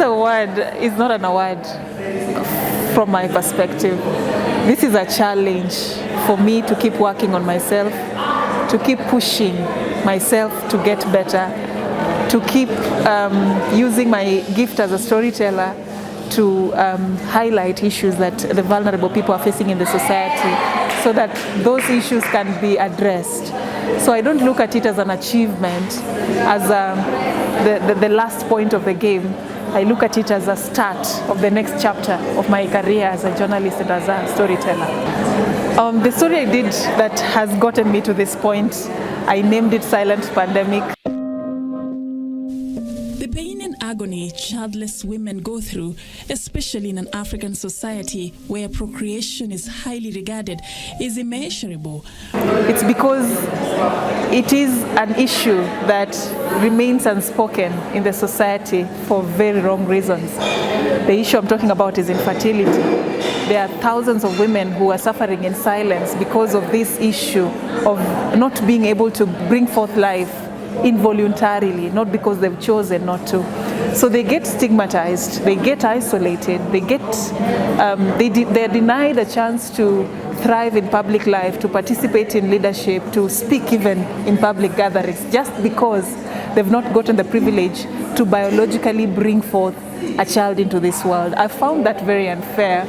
award is not an award from my perspective. This is a challenge for me to keep working on myself, to keep pushing myself to get better, to keep using my gift as a storyteller to highlight issues that the vulnerable people are facing in the society so that those issues can be addressed. So I don't look at it as an achievement, as the last point of the game. I look at it as a start of the next chapter of my career as a journalist and as a storyteller. The story I did that has gotten me to this point, I named it Silent Pandemic. The pain and agony childless women go through, especially in an African society where procreation is highly regarded, is immeasurable. It's because it is an issue that remains unspoken in the society for very wrong reasons. The issue I'm talking about is infertility. There are thousands of women who are suffering in silence because of this issue of not being able to bring forth life involuntarily, not because they've chosen not to. So they get stigmatized, they get isolated, they're denied a chance to thrive in public life, to participate in leadership, to speak even in public gatherings, just because they've not gotten the privilege to biologically bring forth a child into this world. I found that very unfair,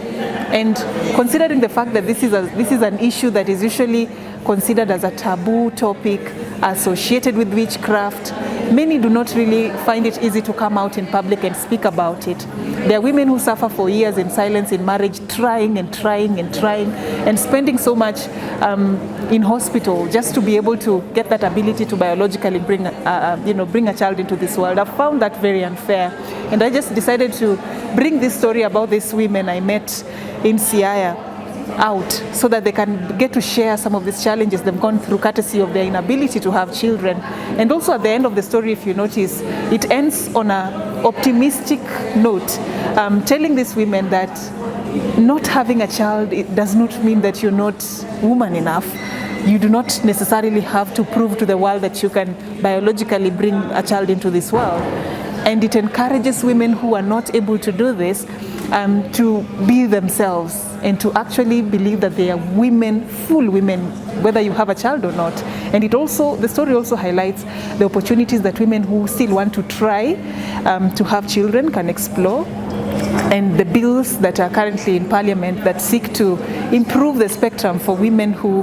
and considering the fact that this is an issue that is usually considered as a taboo topic associated with witchcraft, many do not really find it easy to come out in public and speak about it. There are women who suffer for years in silence in marriage, trying and spending so much in hospital just to be able to get that ability to biologically bring a child into this world. I found that very unfair, and I just decided to bring this story about these women I met in Siaya out so that they can get to share some of these challenges they've gone through courtesy of their inability to have children. And also at the end of the story, if you notice, it ends on an optimistic note, telling these women that not having a child, it does not mean that you're not woman enough. You do not necessarily have to prove to the world that you can biologically bring a child into this world. And it encourages women who are not able to do this to be themselves and to actually believe that they are women, full women, whether you have a child or not. And the story also highlights the opportunities that women who still want to try to have children can explore, and the bills that are currently in Parliament that seek to improve the spectrum for women who,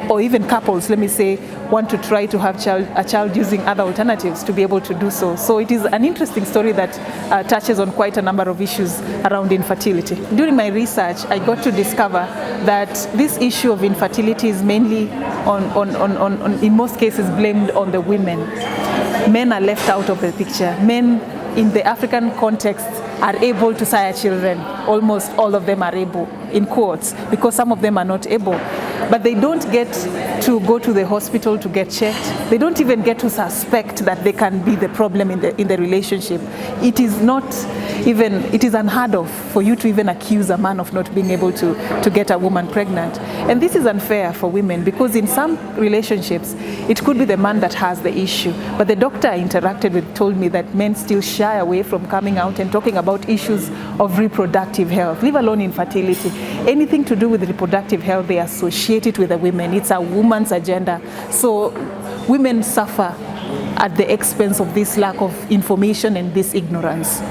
or even couples, let me say, want to try to have a child using other alternatives to be able to do so. So it is an interesting story that touches on quite a number of issues around infertility. During my research, I got to discover that this issue of infertility is mainly in most cases, blamed on the women. Men are left out of the picture. Men in the African context are able to sire children. Almost all of them are able, in quotes, because some of them are not able. But they don't get to go to the hospital to get checked. They don't even get to suspect that they can be the problem in the relationship. It is unheard of for you to even accuse a man of not being able to get a woman pregnant. And this is unfair for women, because in some relationships, it could be the man that has the issue. But the doctor I interacted with told me that men still shy away from coming out and talking about issues of reproductive health, leave alone infertility. Anything to do with reproductive health, they associate it with the women. It's a woman's agenda. So women suffer at the expense of this lack of information and this ignorance.